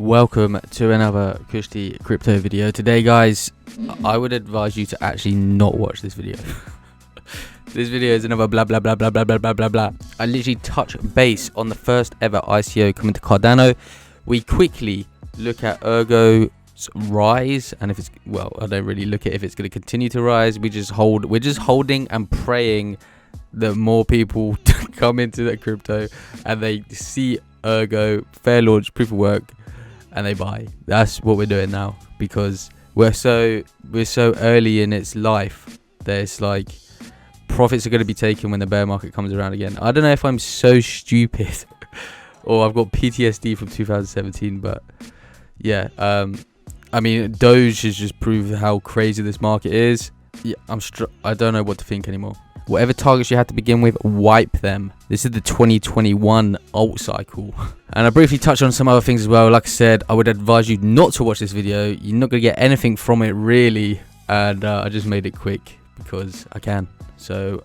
Welcome to another Kushti crypto video. Today guys, I would advise you to actually not watch this video. This video is another blah blah blah blah blah blah blah blah blah. I literally touch base on the first ever ICO coming to Cardano. We quickly look at ERGO's rise, and if it's, well, I don't really look at if it's going to continue to rise. We're just holding and praying that more people come into that crypto and they see ERGO fair launch proof of work and they buy. That's what we're doing now, because we're so early in its life that it's like profits are going to be taken when the bear market comes around again. I don't know if I'm so stupid or I've got PTSD from 2017, but yeah, I mean, Doge has just proved how crazy this market is. Yeah, I don't know what to think anymore. Whatever targets you had to begin with, wipe them. This is the 2021 alt cycle. And I briefly touched on some other things as well. Like I said, I would advise you not to watch this video. You're not going to get anything from it really. And I just made it quick because I can. So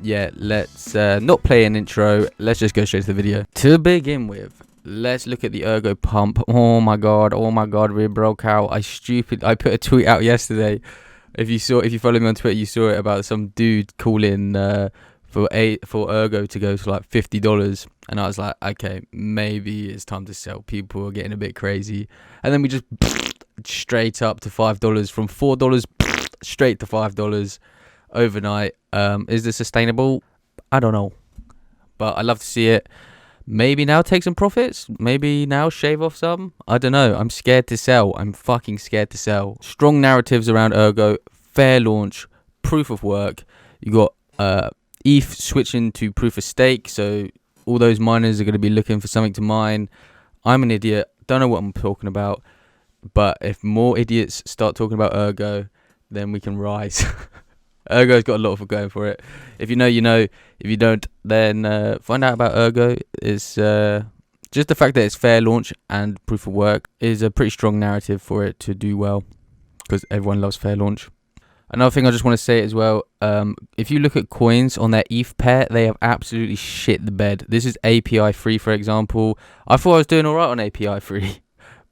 yeah, let's not play an intro. Let's just go straight to the video. To begin with, let's look at the ERG Pump. Oh my god, we broke out. I put a tweet out yesterday. If you follow me on Twitter, you saw it, about some dude calling for ERGO to go to like $50, and I was like, okay, maybe it's time to sell. People are getting a bit crazy, and then we just straight up to $5 from $4 straight to $5 overnight. Is this sustainable? I don't know, but I love to see it. Maybe now take some profits. Maybe now shave off some. I don't know. I'm scared to sell. I'm fucking scared to sell. Strong narratives around ERGO. Fair launch. Proof of work. You got ETH switching to proof of stake. So all those miners are going to be looking for something to mine. I'm an idiot. Don't know what I'm talking about. But if more idiots start talking about ERGO, then we can rise. ERGO's got a lot of going for it. If you know, you know. If you don't, then find out about ERGO. Is just the fact that it's fair launch and proof of work is a pretty strong narrative for it to do well, because everyone loves fair launch. Another thing I just want to say as well, if you look at coins on their ETH pair, they have absolutely shit the bed. This is API free, for example. I thought I was doing alright on API free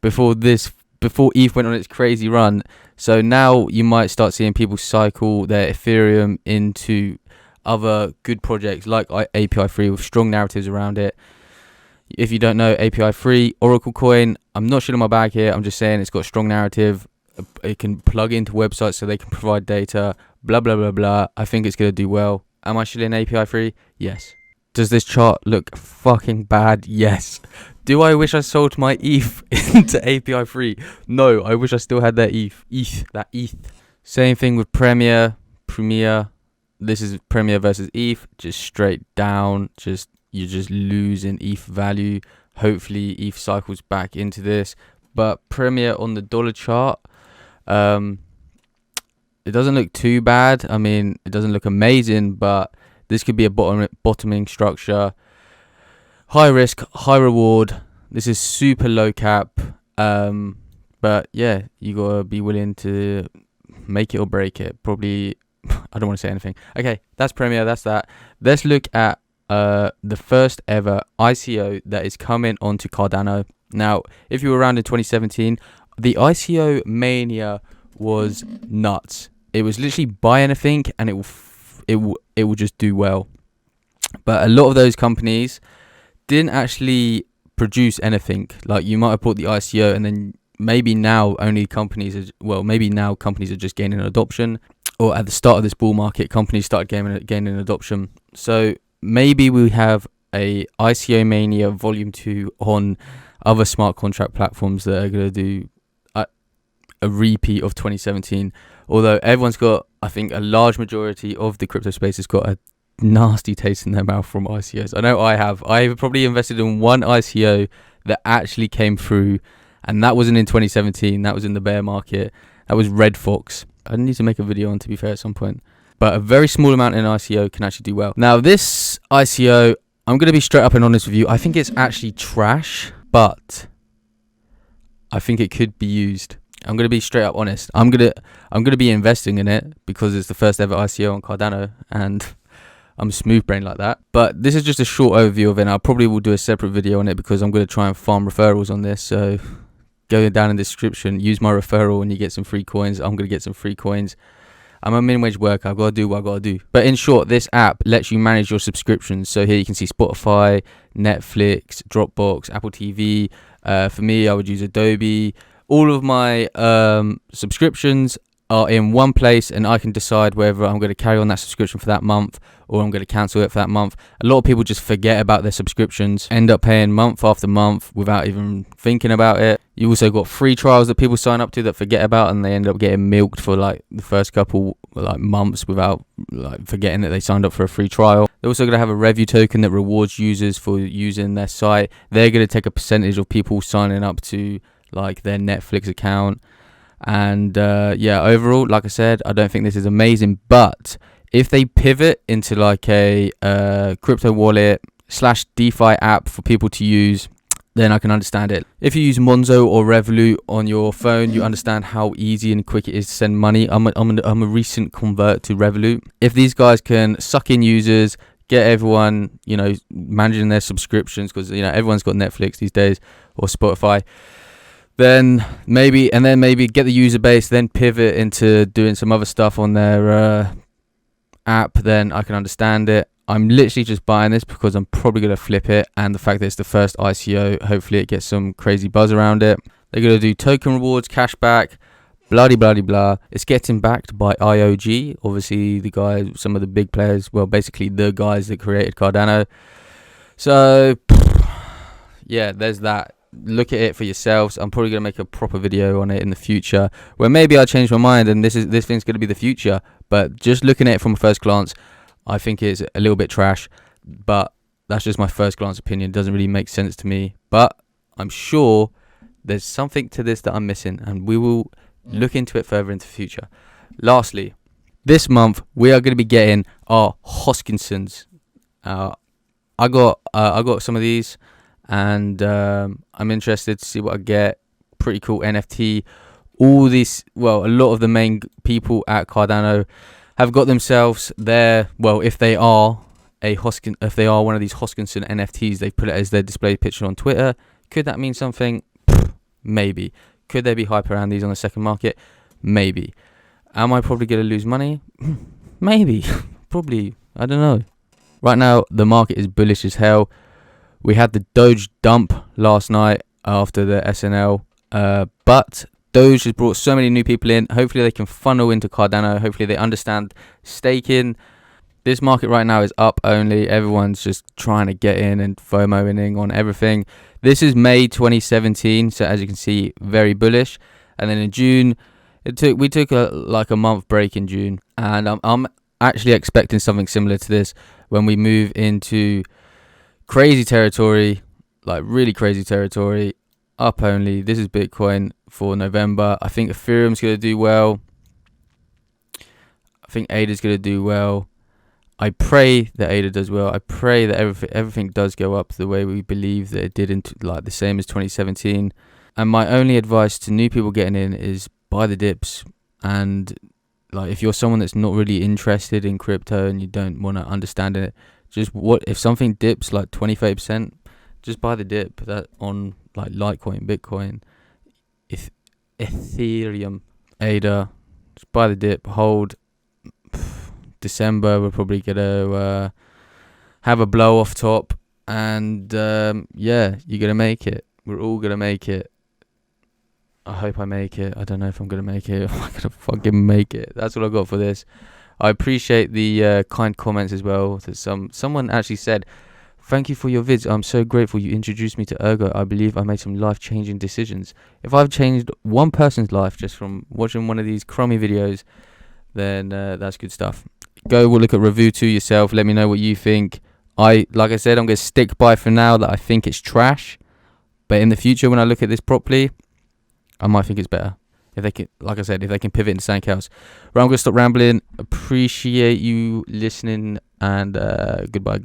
before ETH went on its crazy run. So now you might start seeing people cycle their Ethereum into other good projects like API free with strong narratives around it. If you don't know, API free, Oracle coin, I'm not shitting my bag here, I'm just saying it's got a strong narrative. It can plug into websites so they can provide data, blah blah blah blah. I think it's going to do well. Am I shilling API free? Yes. Does this chart look fucking bad? Yes. Do I wish I sold my ETH into API free? No, I wish I still had that ETH. Same thing with Premier. This is Premier versus ETH, just straight down. You're just losing ETH value. Hopefully ETH cycles back into this. But Premier on the dollar chart, it doesn't look too bad. I mean, it doesn't look amazing, but this could be a bottoming structure. High risk, high reward. This is super low cap. But yeah, you gotta be willing to make it or break it. Probably, I don't want to say anything. Okay, that's Premier, that's that. Let's look at the first ever ICO that is coming onto Cardano. Now, if you were around in 2017, the ICO mania was nuts. It was literally buy anything and it will just do well. But a lot of those companies didn't actually produce anything. Like, you might have bought the ICO and then maybe now companies are just gaining adoption, or at the start of this bull market, companies started gaining adoption. So maybe we have a ICO mania volume 2 on other smart contract platforms that are going to do a repeat of 2017. Although everyone's got, I think a large majority of the crypto space has got a nasty taste in their mouth from ICOs. I know I have. I've probably invested in one ICO that actually came through, and that wasn't in 2017. That was in the bear market. That was Red Fox. I need to make a video on, to be fair, at some point. But a very small amount in ICO can actually do well. Now, this ICO, I'm going to be straight up and honest with you. I think it's actually trash, but I think it could be used. I'm going to be straight up honest. I'm going to be investing in it because it's the first ever ICO on Cardano, and I'm smooth brain like that. But this is just a short overview of it. I probably will do a separate video on it because I'm going to try and farm referrals on this. So go down in the description, use my referral, and you get some free coins. I'm going to get some free coins. I'm a minimum wage worker. I've got to do what I've got to do. But in short, this app lets you manage your subscriptions. So here you can see Spotify, Netflix, Dropbox, Apple TV. For me, I would use Adobe. All of my subscriptions are in one place, and I can decide whether I'm going to carry on that subscription for that month or I'm going to cancel it for that month. A lot of people just forget about their subscriptions, end up paying month after month without even thinking about it. You also got free trials that people sign up to that forget about, and they end up getting milked for like the first couple like months without like forgetting that they signed up for a free trial. They're also going to have a review token that rewards users for using their site. They're going to take a percentage of people signing up to like their Netflix account. And yeah, overall, like I said, I don't think this is amazing, but if they pivot into like a crypto wallet / DeFi app for people to use, then I can understand it. If you use Monzo or Revolut on your phone, you understand how easy and quick it is to send money. I'm a recent convert to Revolut. If these guys can suck in users, get everyone, you know, managing their subscriptions, because you know everyone's got Netflix these days or Spotify, then maybe get the user base, then pivot into doing some other stuff on their app, then I can understand it. I'm literally just buying this because I'm probably going to flip it, and the fact that it's the first ICO, hopefully it gets some crazy buzz around it. They're going to do token rewards, cashback, blah. It's getting backed by IOG, obviously the guys, some of the big players, well basically the guys that created Cardano. So yeah, there's that. Look at it for yourselves. I'm probably going to make a proper video on it in the future where maybe I'll change my mind and this thing's going to be the future. But just looking at it from a first glance, I think it's a little bit trash. But that's just my first glance opinion. It doesn't really make sense to me. But I'm sure there's something to this that I'm missing, and we will look into it further into the future. Lastly, this month we are going to be getting our Hoskinsons. I got some of these, and I'm interested to see what I get. Pretty cool NFT. All these, well, a lot of the main people at Cardano have got themselves their, well, if they are one of these Hoskinson NFTs, they put it as their display picture on Twitter. Could that mean something? Maybe. Could there be hype around these on the second market? Maybe. Am I probably going to lose money? Maybe. Probably. I don't know. Right now, the market is bullish as hell. We had the Doge dump last night after the SNL, but Doge has brought so many new people in. Hopefully they can funnel into Cardano. Hopefully they understand staking. This market right now is up only. Everyone's just trying to get in and FOMOing on everything. This is May 2017, so as you can see, very bullish. And then in June, we took a month break in June, and I'm actually expecting something similar to this when we move into crazy territory, like really crazy territory, up only. This is Bitcoin for November. I think Ethereum's going to do well. I think ADA's going to do well. I pray that ADA does well. I pray that everything does go up the way we believe that it did, like the same as 2017. And my only advice to new people getting in is buy the dips. And like, if you're someone that's not really interested in crypto and you don't want to understand it, if something dips like 20-30%, just buy the dip. That on like Litecoin, Bitcoin, Ethereum, ADA. Just buy the dip, hold. December we're probably gonna have a blow off top, and yeah, you're gonna make it. We're all gonna make it. I hope I make it. I don't know if I'm gonna make it. I'm gonna fucking make it. That's all I got for this. I appreciate the kind comments as well. That someone actually said, "Thank you for your vids. I'm so grateful you introduced me to ERGO. I believe I made some life-changing decisions." If I've changed one person's life just from watching one of these crummy videos, then that's good stuff. Go look at review 2 yourself. Let me know what you think. Like I said, I'm going to stick by for now that I think it's trash. But in the future, when I look at this properly, I might think it's better. If they can, like I said, if they can pivot into something else. Right, I'm going to stop rambling. Appreciate you listening. And goodbye.